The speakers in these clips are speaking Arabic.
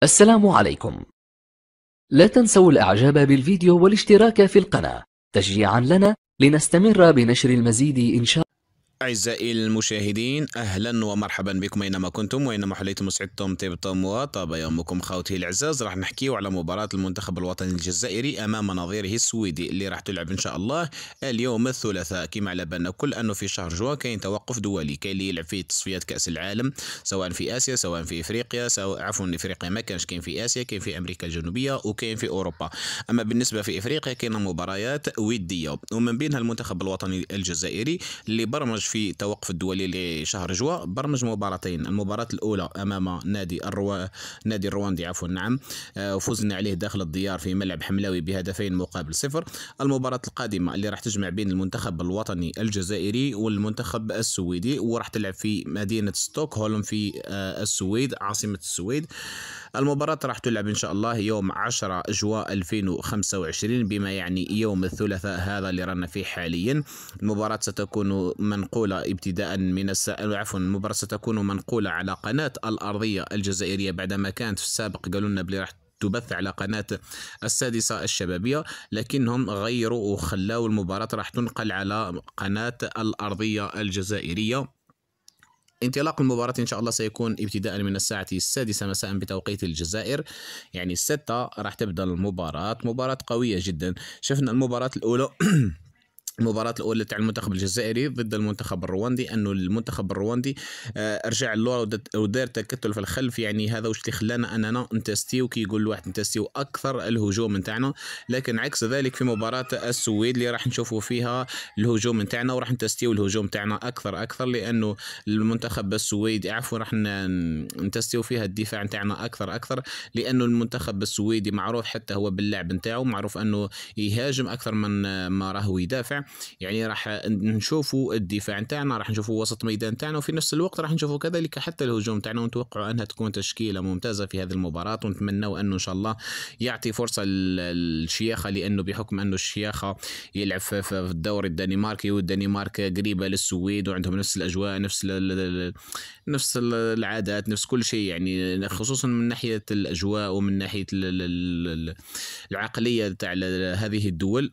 السلام عليكم. لا تنسوا الإعجاب بالفيديو والاشتراك في القناة تشجيعا لنا لنستمر بنشر المزيد إن شاء الله. أعزائي المشاهدين، أهلا ومرحبا بكم أينما كنتم وأينما حليتم وسعدتم طيبتم وطاب يومكم. خوتي الأعزاء، راح نحكيو على مباراة المنتخب الوطني الجزائري أمام نظيره السويدي اللي راح تلعب إن شاء الله اليوم الثلاثاء. كما على بالنا كل أنه في شهر جوان كاين توقف دولي، كاين اللي يلعب فيه تصفيات كأس العالم سواء في آسيا سواء في إفريقيا، سواء عفوا إفريقيا ما كانش، كاين في آسيا، كاين في أمريكا الجنوبية وكاين في أوروبا. أما بالنسبة في إفريقيا كاين مباريات ودية ومن بينها المنتخب الوطني الجزائري اللي برمج في توقف الدولي لشهر جوا. برمج مباراتين، المباراة الأولى أمام نادي الرواندي نعم، وفزنا عليه داخل الديار في ملعب حملاوي بهدفين مقابل صفر. المباراة القادمة اللي راح تجمع بين المنتخب الوطني الجزائري والمنتخب السويدي وراح تلعب في مدينة ستوكهولم في السويد، عاصمة السويد. المباراة راح تلعب إن شاء الله يوم 10 جوا 2025، بما يعني يوم الثلاثاء هذا اللي رانا فيه حاليا. المباراة ستكون منقولة ابتداء من المباراة ستكون منقولة على قناة الأرضية الجزائرية، بعدما كانت في السابق قالوا لنا بلي راح تبث على قناة السادسة الشبابية، لكنهم غيروا وخلاوا المباراة راح تنقل على قناة الأرضية الجزائرية. انطلاق المباراة إن شاء الله سيكون ابتداء من الساعة 6 مساء بتوقيت الجزائر، يعني 6 راح تبدأ المباراة. مباراة قوية جدا. شفنا المباراة الأولى المباراة الأولى تاع المنتخب الجزائري ضد المنتخب الرواندي، أنه المنتخب الرواندي رجع اللورا ودار تكتل في الخلف، يعني هذا واش اللي خلانا أننا نتستيو، كي يقول الواحد نتستيو أكثر الهجوم نتاعنا. لكن عكس ذلك في مباراة السويد اللي راح نشوفوا فيها الهجوم نتاعنا وراح نتستيو الهجوم تاعنا أكثر، لأنه المنتخب السويدي راح نتستيو فيها الدفاع نتاعنا أكثر، لأنه المنتخب السويدي معروف حتى هو باللعب نتاعو، معروف أنه يهاجم أكثر من ما راهو يدافع. يعني راح نشوفوا الدفاع نتاعنا، راح نشوفوا وسط ميدان تاعنا، وفي نفس الوقت راح نشوفوا كذلك حتى الهجوم تاعنا، ونتوقع انها تكون تشكيله ممتازه في هذه المباراه. ونتمنوا انه ان شاء الله يعطي فرصه للشياخه، لانه بحكم انه الشياخه يلعب في الدوري الدنماركي، والدنمارك قريبه للسويد وعندهم نفس الاجواء، نفس العادات، نفس كل شيء، يعني خصوصا من ناحيه الاجواء ومن ناحيه العقليه تاع هذه الدول.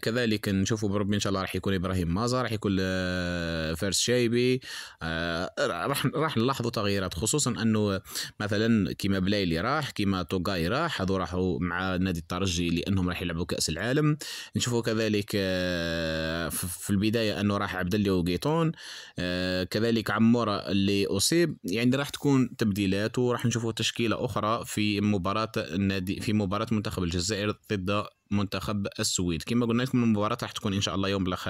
كذلك نشوفوا بربي ان شاء الله راح يكون ابراهيم مازا، راح يكون فارس شايبي، راح نلاحظوا تغييرات، خصوصا انه مثلا كيما بلايلي راح، كيما توغاي راح، هذو راحوا مع نادي الترجي لانهم راح يلعبوا كاس العالم. نشوفوا كذلك في البدايه انه راح عبد الله وغيطون، كذلك عموره اللي اصيب، يعني راح تكون تبديلات، وراح نشوفوا تشكيله اخرى في مباراه منتخب الجزائر ضد منتخب السويد. كما قلنا لكم المباراة راح تكون إن شاء الله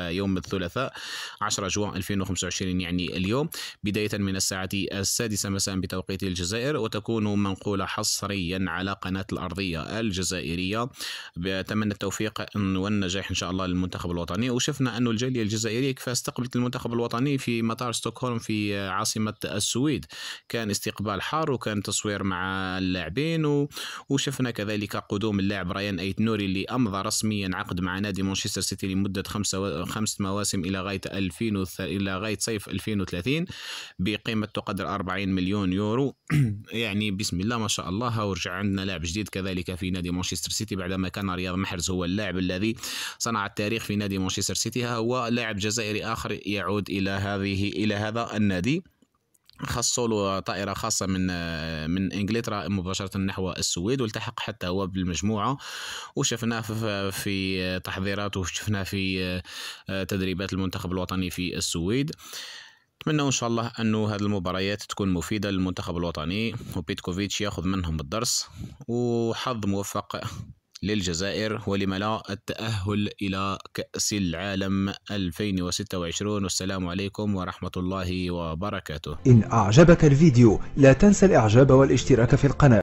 يوم الثلاثاء 10 جوان 2025، يعني اليوم، بداية من الساعة 6 مساء بتوقيت الجزائر، وتكون منقولة حصريا على قناة الأرضية الجزائرية. بتمنى التوفيق والنجاح إن شاء الله للمنتخب الوطني. وشفنا أنه الجالية الجزائرية كيف استقبلت المنتخب الوطني في مطار ستوكهولم في عاصمة السويد، كان استقبال حار وكان تصوير مع اللاعبين، وشفنا كذلك قدوم اللاعب ريان أيت نوري اللي أمضى رسميا عقد مع نادي مانشستر سيتي لمدة 5 مواسم إلى غاية صيف 2030 بقيمة تقدر 40 مليون يورو. يعني بسم الله ما شاء الله. ورجع عندنا لاعب جديد كذلك في نادي مانشستر سيتي، بعدما كان رياض محرز هو اللاعب الذي صنع التاريخ في نادي مانشستر سيتي، هو لاعب جزائري آخر يعود إلى هذا النادي. خصوا له طائرة خاصة من إنجلترا مباشرة نحو السويد، والتحق حتى هو بالمجموعة، وشفناه في تحضيرات، وشفناه في تدريبات المنتخب الوطني في السويد. نتمنى إن شاء الله أنه هذه المباريات تكون مفيدة للمنتخب الوطني، وبيتكوفيتش يأخذ منهم بالدرس، وحظ موفق للجزائر، ولم لا التأهل إلى كأس العالم 2026. والسلام عليكم ورحمة الله وبركاته. إن أعجبك الفيديو لا تنسى الإعجاب والاشتراك في القناة.